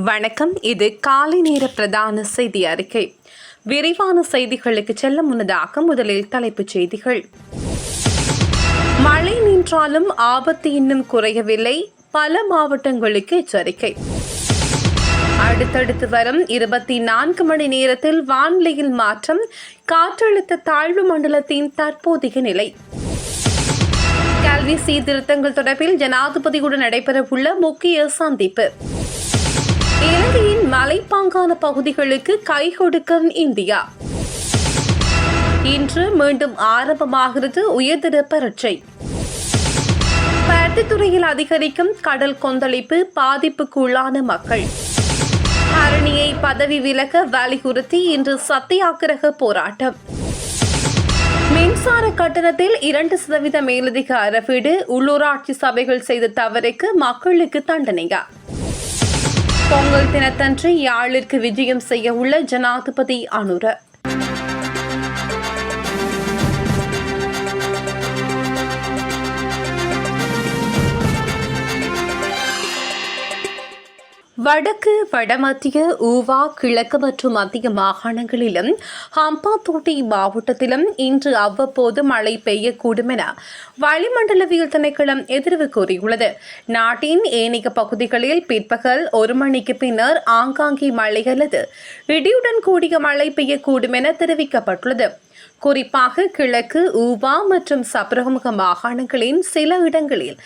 வணக்கம். இது காலை நேர பிரதான செய்தி அறிக்கை. விரிவான செய்திகளுக்கு செல்ல முன்னதாக முதலில் தலைப்புச் செய்திகள். மழை நின்றாலும் ஆபத்து இன்னும் குறையவில்லை, பல மாவட்டங்களுக்கு எச்சரிக்கை. அடுத்தடுத்து வரும் 24 மணி நேரத்தில் வானிலையில் மாற்றம், காற்றழுத்த தாழ்வு மண்டலத்தின் தற்போதைய நிலை. கல்வி சீர்திருத்தங்கள் தொடர்பில் ஜனாதிபதியுடன் நடைபெறவுள்ள முக்கிய சந்திப்பு. இலங்கையின் மலைப்பாங்கான பகுதிகளுக்கு கை கொடுக்கும் இந்தியா. இன்று மீண்டும் ஆரம்பமாகிறது உயர்தர பரீட்சை. பருத்தித்துறையில் அதிகரிக்கும் கடல் கொந்தளிப்பு, பாதிப்புக்குள்ளான மக்கள். ஹரணியை பதவி விலக வலியுறுத்தி இன்று சத்தியாகிரக போராட்டம். மின்சார கட்டணத்தில் 2% மேலதிக அறவீடு, உள்ளூராட்சி சபைகள் செய்த தவறுக்கு மக்களுக்கு தண்டனையா? பொங்கல் தினத்தன்று யாழிற்கு விஜயம் செய்ய உள்ள ஜனாதிபதி அனுர. வடக்கு, வடமத்திய, ஊவா, கிழக்கு மற்றும் மத்திய மாகாணங்களிலும் ஹம்பாந்தோட்டை மாவட்டத்திலும் இன்று அவ்வப்போது மழை பெய்யக்கூடும் என வளிமண்டலவியல் திணைக்களம் எதிர்வு கூறியுள்ளது. நாட்டின் ஏனைய பகுதிகளில் பிற்பகல் 1 மணிக்கு பின்னர் ஆங்காங்கே மழை அல்லது இடியுடன் கூடிய மழை பெய்யக்கூடும் என தெரிவிக்கப்பட்டுள்ளது. குறிப்பாக கிழக்கு, ஊவா மற்றும் சப்ரகமுக மாகாணங்களின் சில இடங்களில்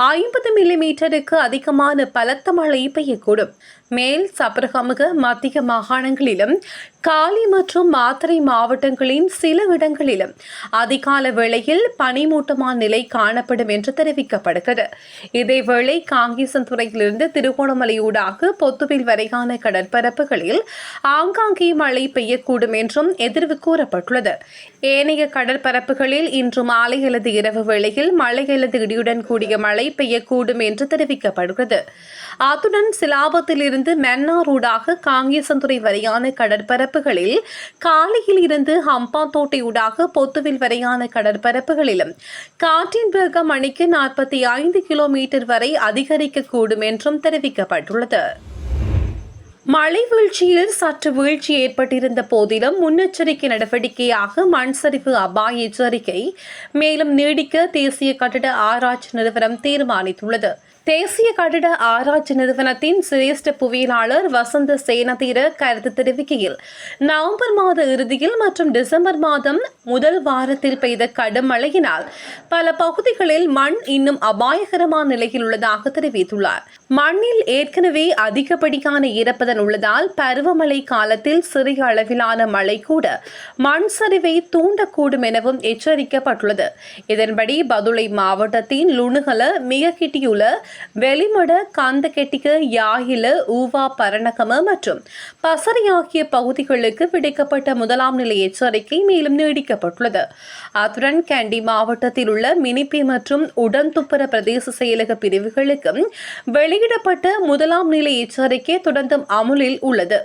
50 மில்லிமீட்டருக்கு அதிகமான பலத்த மழை பெய்யக்கூடும். மேல் சப்ரகமுக, மத்திய மாகாணங்களிலும் காலி மற்றும் மாத்தறை மாவட்டங்களின் சில இடங்களிலும் அதிகால வேளையில் பனிமூட்டமான நிலை காணப்படும் என்று தெரிவிக்கப்படுகிறது. இதேவேளை காங்கேசன்துறையிலிருந்து திருகோணமலையூடாக பொத்துவில் வரையான கடற்பரப்புகளில் ஆங்காங்கே மழை பெய்யக்கூடும் என்றும் எதிர்வு கூறப்பட்டுள்ளது. ஏனைய கடற்பரப்புகளில் இன்று மாலை அல்லது இரவு வேளையில் மழை அல்லது இடியுடன் கூடிய மழை பெய்யக்கூடும் என்று தெரிவிக்கப்படுகிறது. அத்துடன் சிலாபத்தில் இருந்து மன்னாரூடாக காங்கேசன்துறை வரையான கடற்பரப்புகளில் காலையில் இருந்து ஹம்பாந்தோட்டை ஊடாக பொத்துவில் வரையான கடற்பரப்புகளிலும் காற்றின் வேகம் மணிக்கு 45 கிலோமீட்டர் வரை அதிகரிக்கக்கூடும் என்றும் தெரிவிக்கப்பட்டுள்ளது. மழை வீழ்ச்சியில் சற்று வீழ்ச்சி ஏற்பட்டிருந்த போதிலும் முன்னெச்சரிக்கை நடவடிக்கையாக மண் சரிவு அபாய எச்சரிக்கை மேலும் நீடிக்க தேசிய கட்டிட ஆராய்ச்சி நிறுவனம் தீர்மானித்துள்ளது. தேசிய கட்டிட ஆராய்ச்சி நிறுவனத்தின் சிரேஷ்ட புவியியலாளர் வசந்த சேனதீர கருத்து தெரிவிக்கையில், நவம்பர் மாத இறுதியில் மற்றும் டிசம்பர் மாதம் முதல் வாரத்தில் பெய்த கடும் மழையினால் பல பகுதிகளில் மண் இன்னும் அபாயகரமான நிலையில் உள்ளதாக தெரிவித்துள்ளார். மண்ணில் ஏற்கனவே அதிகப்படியான ஈரப்பதன் உள்ளதால் பருவமழை காலத்தில் சிறிய அளவிலான மழை கூட மண் சரிவை தூண்டக்கூடும் எனவும் எச்சரிக்கப்பட்டுள்ளது. இதன்படி பதுளை மாவட்டத்தின் லுணுகல, மிகக்கிட்டியுள்ள, வெளிமட, கந்தகெட்டிக, யாயில, ஊவா, பரணகம மற்றும் பசறை ஆகிய பகுதிகளுக்கு விடுக்கப்பட்ட முதலாம் நிலை எச்சரிக்கை மேலும் நீடிக்கப்பட்டுள்ளது. அத்துடன் கண்டி மாவட்டத்தில் உள்ள மினிப்பி மற்றும் உடன்துப்பர பிரதேச செயலக பிரிவுகளுக்கு வெளியிடப்பட்ட முதலாம் நிலை எச்சரிக்கை தொடர்ந்தும் அமுலில் உள்ளது.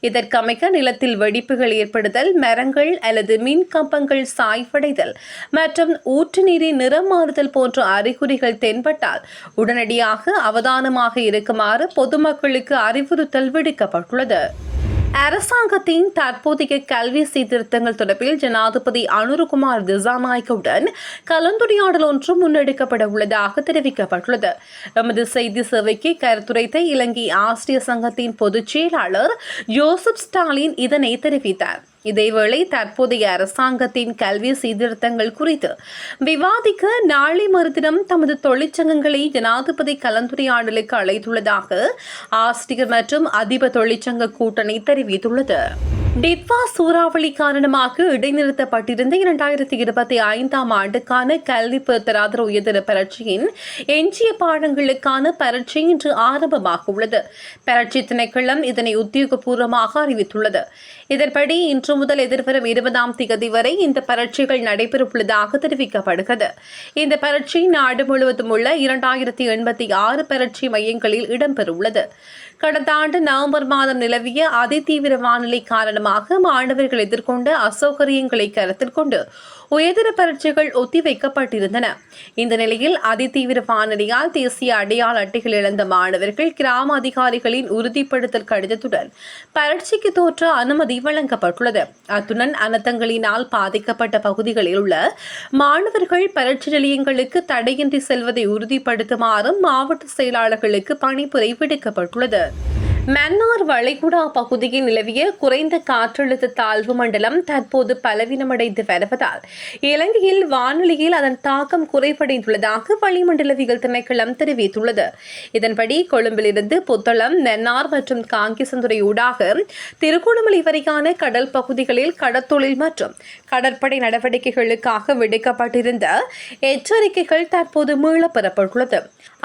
இதற்கமைக்க நிலத்தில் வெடிப்புகள் ஏற்படுதல், மரங்கள் அல்லது மின் கம்பங்கள் சாய்வடைதல் மற்றும் ஊற்று நீரின் நிறம் மாறுதல் போன்ற அறிகுறிகள் தென்பட்டால் உடனடியாக அவதானமாக இருக்குமாறு பொதுமக்களுக்கு அறிவுறுத்தல் விடுக்கப்பட்டுள்ளது. அரசாங்கத்தின் தற்போதைய கல்வி சீர்திருத்தங்கள் தொடர்பில் ஜனாதிபதி அனுரகுமார் திசாநாயக்கவுடன் கலந்துரையாடல் ஒன்று முன்னெடுக்கப்பட உள்ளதாக தெரிவிக்கப்பட்டுள்ளது. எமது செய்தி சேவைக்கு கருத்துரைத்த இலங்கை ஆசிரியர் சங்கத்தின் பொதுச் செயலாளர் ஜோசப் ஸ்டாலின் இதனை தெரிவித்தார். இதேவேளை தற்போதைய அரசாங்கத்தின் கல்வி சீர்திருத்தங்கள் குறித்து விவாதிக்க நாளை மறுதினம் தமது தொழிற்சங்கங்களை ஜனாதிபதி கலந்துரையாடலுக்கு அழைத்துள்ளதாக ஆசிரியர் மற்றும் அதிபர் தொழிற்சங்க கூட்டணி தெரிவித்துள்ளது. டிட்வா சூறாவளி காரணமாக இடைநிறுத்தப்பட்டிருந்த 2025 ஆண்டுக்கான கல்வி பொருத்தராதர உயர்தர பரீட்சையின் எஞ்சிய பாடங்களுக்கான பரீட்சை இன்று ஆரம்பமாக உள்ளது. பரீட்சை திணைக்களம் இதனை உத்தியோகபூர்வமாக அறிவித்துள்ளது. இதன்படி இன்று முதல் எதிர்வரும் 20ஆம் தேதி வரை இந்த பரீட்சைகள் நடைபெறவுள்ளதாக தெரிவிக்கப்படுகிறது. இந்த பரீட்சை நாடு முழுவதும் உள்ள 2086 பரீட்சை மையங்களில் இடம்பெறவுள்ளது. கடந்த ஆண்டு நவம்பர் மாதம் நிலவிய அதிதீவிர வானிலை காரணமாக மாணவர்கள் எதிர்கொண்ட அசௌகரியங்களை கருத்தில் கொண்டு உயர்தர பரீட்சைகள் ஒத்திவைக்கப்பட்டிருந்தன. இந்த நிலையில் அதிதீவிர வானிலையால் தேசிய அடையாள அட்டைகள் இழந்த மாணவர்கள் கிராம அதிகாரிகளின் உறுதிப்படுத்தல் கடிதத்துடன் பரீட்சைக்கு தோற்ற அனுமதி வழங்கப்பட்டுள்ளது. அத்துடன் அனர்த்தங்களினால் பாதிக்கப்பட்ட பகுதிகளில் உள்ள மாணவர்கள் பரீட்சை நிலையங்களுக்கு தடையின்றி செல்வதை உறுதிப்படுத்துமாறும் மாவட்ட செயலாளர்களுக்கு பணிப்புரை விடுக்கப்பட்டுள்ளது. மன்னார் வளைகுடா பகுதியில் நிலவிய குறைந்த காற்றழுத்த தாழ்வு மண்டலம் தற்போது பலவீனமடைந்து வருவதால் இலங்கையில் வானிலையில் அதன் தாக்கம் குறைவடைந்துள்ளதாக வளிமண்டலவியல் திணைக்களம் தெரிவித்துள்ளது. இதன்படி கொழும்பிலிருந்து புத்தளம், மன்னார் மற்றும் காங்கேசந்துறை ஊடாக திருகோணமலை வரையான கடல் பகுதிகளில் கடற்தொழில் மற்றும் கடற்படை நடவடிக்கைகளுக்காக விடுக்கப்பட்டிருந்த எச்சரிக்கைகள் தற்போது மீளப் பெறப்பட்டுள்ளது.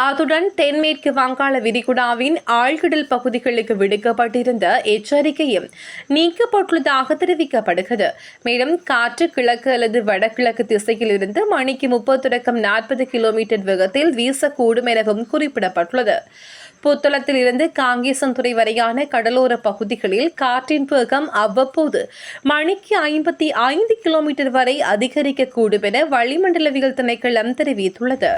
அத்துடன் தென்மேற்கு வங்காள விரிகுடாவின் ஆழ்கடல் பகுதிகளுக்கு விடுக்கப்பட்டிருந்த எச்சரிக்கையும் நீக்கப்பட்டுள்ளதாக தெரிவிக்கப்படுகிறது. மேலும் காற்று கிழக்கு அல்லது வடகிழக்கு திசையில் இருந்து மணிக்கு 30-40 கிலோமீட்டர் வேகத்தில் வீசக்கூடும் எனவும் குறிப்பிடப்பட்டுள்ளது. புத்தளத்தில் இருந்து காங்கேசந்துறை வரையான கடலோர பகுதிகளில் காற்றின் வேகம் அவ்வப்போது மணிக்கு 55 கிலோமீட்டர் வரை அதிகரிக்கக்கூடும் என வளிமண்டலவியல் திணைக்களம் தெரிவித்துள்ளது.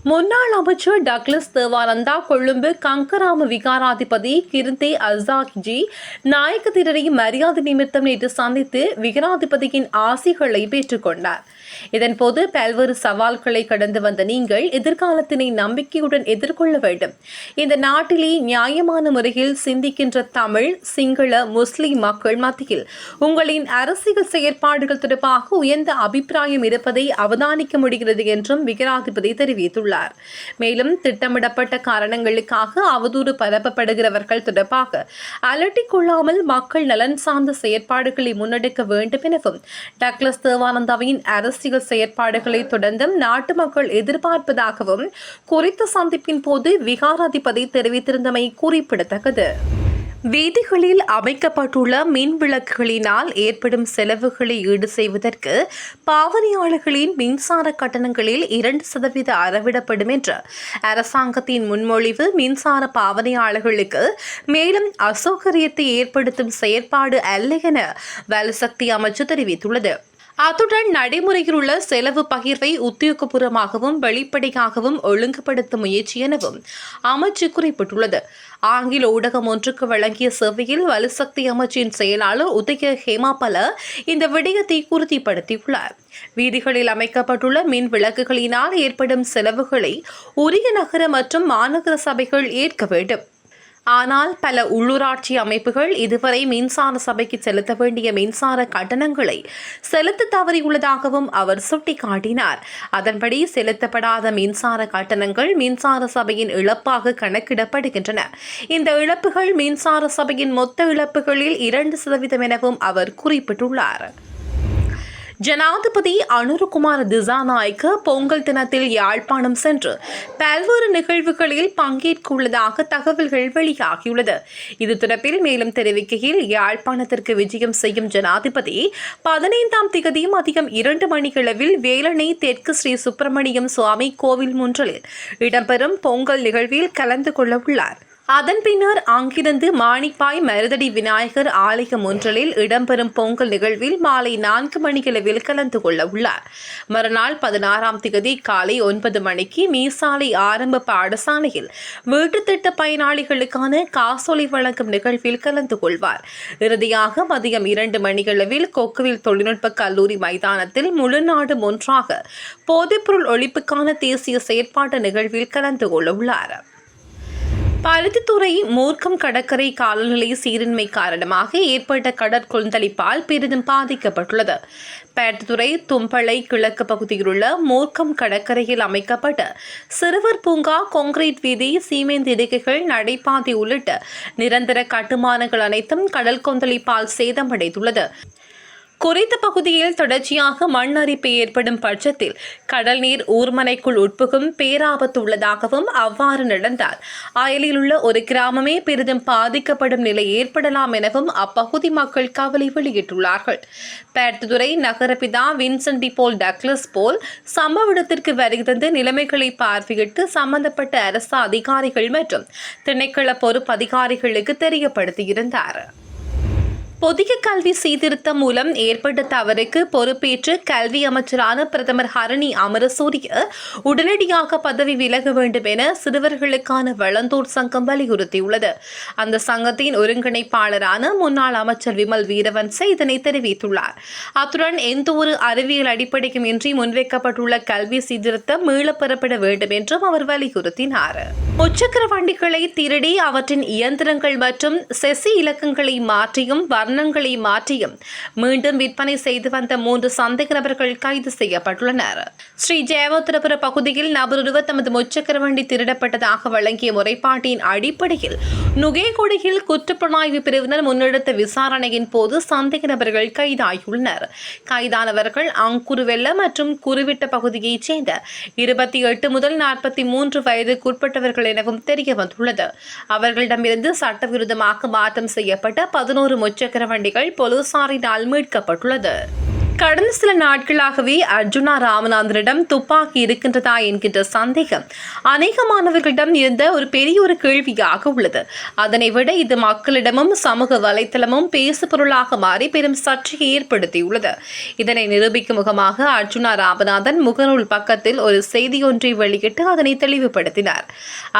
முன்னாள் அமைச்சர் டக்ளஸ் தேவானந்தா கொழும்பு கங்கராம விகாராதிபதி கிருந்தே அசாக்ஜி நாயக்கத்திரரை மரியாதை நிமித்தம் நேற்று சந்தித்து விகாராதிபதியின் ஆசிகளை பெற்றுக் கொண்டார். இதன்போது பல்வேறு சவால்களை கடந்து வந்த நீங்கள் எதிர்காலத்தினை நம்பிக்கையுடன் எதிர்கொள்ள வேண்டும். இந்த நாட்டிலே நியாயமான முறையில் சிந்திக்கின்ற தமிழ், சிங்கள, முஸ்லிம் மக்கள் மத்தியில் உங்களின் அரசியல் செயற்பாடுகள் தொடர்பாக உயர்ந்த அபிப்பிராயம் இருப்பதை அவதானிக்க முடிகிறது என்றும் விகாராதிபதி தெரிவித்துள்ளார். மேலும் திட்டமிடப்பட்ட காரணங்களுக்காக அவதூறு பரப்பப்படுகிறவர்கள் தொடர்பாக அலட்டிக் கொள்ளாமல் மக்கள் நலன் சார்ந்த செயற்பாடுகளை முன்னெடுக்க வேண்டும் எனவும் டக்ளஸ் தேவானந்தாவின் அரசியல் செயற்பாடுகளை தொடர்ந்தும் நாட்டு மக்கள் எதிர்பார்ப்பதாகவும் குறித்த சந்திப்பின் போது விகாராதிபதி தெரிவித்திருந்தமை குறிப்பிடத்தக்கது. வீதிகளில் அமைக்கப்பட்டுள்ள மின் விளக்குகளினால் ஏற்படும் செலவுகளை ஈடு செய்வதற்கு பாவனையாளர்களின் மின்சார கட்டணங்களில் 2% அறவிடப்படும் என்ற அரசாங்கத்தின் முன்மொழிவு மின்சார பாவனையாளர்களுக்கு மேலும் அசௌகரியத்தை ஏற்படுத்தும் செயற்பாடு அல்ல என வலுசக்தி அமைச்சு தெரிவித்துள்ளது. அத்துடன் நடைமுறையில் உள்ள செலவு பகிர்வை உத்தியோகபூர்வமாகவும் வெளிப்படையாகவும் ஒழுங்குபடுத்தும் முயற்சி எனவும் அமைச்சு குறிப்பிட்டுள்ளது. ஆங்கில ஊடகம் ஒன்றுக்கு வழங்கிய சேவையில் வலுசக்தி அமைச்சின் செயலாளர் உதய ஹேமாபல இந்த விடயத்தை உறுதிப்படுத்தியுள்ளார். வீதிகளில் அமைக்கப்பட்டுள்ள மின் விளக்குகளினால் ஏற்படும் செலவுகளை உரிய நகர மற்றும் மாநகர சபைகள் ஏற்க வேண்டும். ஆனால் பல உள்ளூராட்சி அமைப்புகள் இதுவரை மின்சார சபைக்கு செலுத்த வேண்டிய மின்சார கட்டணங்களை செலுத்த தவறியுள்ளதாகவும் அவர் சுட்டிக்காட்டினார். அதன்படி செலுத்தப்படாத மின்சார கட்டணங்கள் மின்சார சபையின் இழப்பாக கணக்கிடப்படுகின்றன. இந்த இழப்புகள் மின்சார சபையின் மொத்த இழப்புகளில் 2% எனவும் அவர் குறிப்பிட்டுள்ளார். ஜனாதிபதி அனுரகுமார திசாநாயக்க பொங்கல் தினத்தில் யாழ்ப்பாணம் சென்று பல்வேறு நிகழ்வுகளில் பங்கேற்க உள்ளதாக தகவல்கள் வெளியாகியுள்ளது. இது தொடர்பில் மேலும் தெரிவிக்கையில் யாழ்ப்பாணத்திற்கு விஜயம் செய்யும் ஜனாதிபதி 15ஆம் தேதி மதியம் 2 மணியளவில் வேலணை தெற்கு ஸ்ரீ சுப்பிரமணியம் சுவாமி கோவில் முன்றலில் இடம்பெறும் பொங்கல் நிகழ்வில் கலந்து கொள்ள உள்ளார். அதன் பின்னர் அங்கிருந்து மாணிப்பாய் மருதடி விநாயகர் ஆலயம் ஒன்றலில் இடம்பெறும் பொங்கல் நிகழ்வில் மாலை 4 மணியளவில் கலந்து கொள்ள உள்ளார். மறுநாள் 16ஆம் தேதி காலை 9 மணிக்கு மீசாலை ஆரம்ப பாடசாலையில் வீட்டுத்திட்ட பயனாளிகளுக்கான காசோலை வழங்கும் நிகழ்வில் கலந்து கொள்வார். இறுதியாக மதியம் 2 மணியளவில் கொக்குவில் தொழில்நுட்ப கல்லூரி மைதானத்தில் முழுநாடு ஒன்றாக போதைப்பொருள் ஒழிப்புக்கான தேசிய செயற்பாட்டு நிகழ்வில் கலந்து கொள்ள உள்ளார். பருத்தித்துறை மூர்க்கம் கடற்கரை காலநிலை சீரின்மை காரணமாக ஏற்பட்ட கடற்கொந்தளிப்பால் பெரிதும் பாதிக்கப்பட்டுள்ளது. பருத்தித்துறை தும்பளை கிழக்கு பகுதியில் உள்ள மூர்க்கம் கடற்கரையில் அமைக்கப்பட்ட சிறுவர் பூங்கா, கான்கிரீட் வீதி, சீமெந்து இடுகைகள், நடைபாதை உள்ளிட்ட நிரந்தர கட்டுமானங்கள் அனைத்தும் கடல் கொந்தளிப்பால் சேதமடைந்துள்ளது. குறித்த பகுதியில் தொடர்ச்சியாக மண் அரிப்பு ஏற்படும் பட்சத்தில் கடல் நீர் ஊர்மனைக்குள் உட்புகும் பேராபத்து உள்ளதாகவும் அவ்வாறு நடந்தால் அயலில் உள்ள ஒரு கிராமமே பெரிதும் பாதிக்கப்படும் நிலை ஏற்படலாம் எனவும் அப்பகுதி மக்கள் கவலை வெளியிட்டுள்ளார்கள். பருத்தித்துறை நகரபிதா வின்சென்ட் போல் டக்ளஸ் போல் சம்பவ இடத்திற்கு வருகை தந்து நிலைமைகளை பார்வையிட்டு சம்பந்தப்பட்ட அரசு அதிகாரிகள் மற்றும் திணைக்கள பொறுப்பு அதிகாரிகளுக்கு தெரியப்படுத்தியிருந்தார். புதிய கல்வி சீர்திருத்தம் மூலம் ஏற்பட்ட தவறுக்கு பொறுப்பேற்று கல்வி அமைச்சரான பிரதமர் ஹரணி அமரசூரிய உடனடியாக பதவி விலக வேண்டும் என சிறுவர்களுக்கான வளந்தோர் சங்கம் வலியுறுத்தியுள்ளது. அந்த சங்கத்தின் ஒருங்கிணைப்பாளரான முன்னாள் அமைச்சர் விமல் வீரவன்ச இதனை தெரிவித்துள்ளார். அத்துடன் எந்தவொரு அறிவியல் அடிப்படையும் இன்றி முன்வைக்கப்பட்டுள்ள கல்வி சீர்திருத்தம் மீளப்பெறப்பட வேண்டும் என்றும் அவர் வலியுறுத்தினார். முச்சக்கர வண்டிகளை திருடி அவற்றின் இயந்திரங்கள் மற்றும் செசி இலக்கங்களை மாற்றியும் வர்ணங்களை மாற்றியும் மீண்டும் விற்பனை செய்து வந்த 3 சந்தேக நபர்கள் கைது செய்யப்பட்டுள்ளனர். ஸ்ரீ ஜெயவர்தனபுர பகுதியில் நபரொருவர் தமது முச்சக்கர வண்டி திருடப்பட்டதாக வழங்கிய முறைப்பாட்டின் அடிப்படையில் நுகேகுடியில் குற்றப்புலனாய்வு பிரிவினர் முன்னெடுத்த விசாரணையின் போது சந்தேக நபர்கள் கைதாகியுள்ளனர். கைதானவர்கள் அங்குருவெல்ல மற்றும் குருவிட்ட பகுதியைச் சேர்ந்த 28 முதல் 43 வயதுக்குட்பட்டவர்கள் எனவும் தெரிய வந்துள்ளது. அவர்களிடமிருந்து சட்டவிரோதமாக மாற்றம் செய்யப்பட்ட 11 முச்சக்கர வண்டிகள் போலீசாரினால் மீட்கப்பட்டுள்ளது. கடந்த சில நாட்களாகவே அர்ஜுனா ராமநாதனிடம் துப்பாக்கி இருக்கின்றதா என்கின்ற சந்தேகம் அநேக மாணவர்களிடம் இருந்த ஒரு பெரிய கேள்வியாக உள்ளது. அதனை விட இது மக்களிடமும் சமூக வலைத்தளமும் பேசுபொருளாக மாறி பெரும் சர்ச்சையை ஏற்படுத்தியுள்ளது. இதனை நிரூபிக்கும் முகமாக அர்ஜுனா ராமநாதன் முகநூல் பக்கத்தில் ஒரு செய்தியொன்றை வெளியிட்டு அதனை தெளிவுபடுத்தினார்.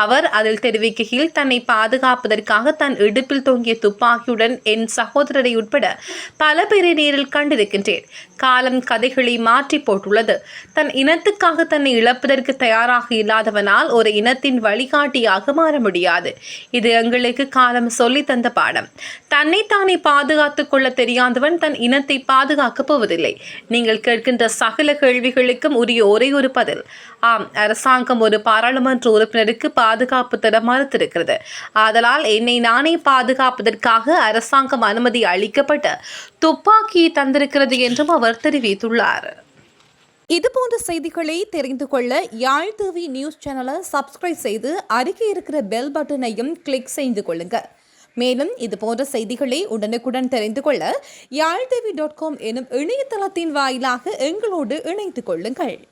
அவர் அதில் தெரிவிக்கையில் தன்னை பாதுகாப்பதற்காக தன் இடுப்பில் தொங்கிய துப்பாக்கியுடன் என் சகோதரரை உட்பட பல பேரை நேரில் கண்டிருக்கின்றேன். காலம் கதைகளை மாற்றி போட்டுள்ளது. தன் இனத்துக்காக தன்னை இழப்பதற்கு தயாராக இல்லாதவனால் ஒரு இனத்தின் வழிகாட்டியாக மாற முடியாது. இது எங்களுக்கு காலம் சொல்லி தந்த பாடம். தன்னைத்தானே பாதுகாத்துக் கொள்ள தெரியாதவன் தன் இனத்தை பாதுகாக்கப் போவதில்லை. நீங்கள் கேட்கின்ற சகல கேள்விகளுக்கும் உரிய ஒரே ஒரு பதில் ஆம், அரசாங்கம் ஒரு பாராளுமன்ற உறுப்பினருக்கு பாதுகாப்பு தர மறுத்திருக்கிறது. ஆதலால் என்னை நானே பாதுகாப்பதற்காக அரசாங்கம் அனுமதி அளிக்கப்பட்ட துப்பாக்கியை தந்திருக்கிறது என்றும் அவர் தெரிவித்துள்ளார். இதுபோன்ற செய்திகளை தெரிந்து கொள்ள யாழ் டிவி நியூஸ் சேனலை சப்ஸ்கிரைப் செய்து அருகே இருக்கிற பெல் பட்டனையும் கிளிக் செய்து கொள்ளுங்க. மேலும் இதுபோன்ற செய்திகளை உடனுக்குடன் தெரிந்து கொள்ள யாழ்டிவி.com எனும் இணையதளத்தின் வாயிலாக எங்களோடு இணைந்து கொள்ளுங்கள்.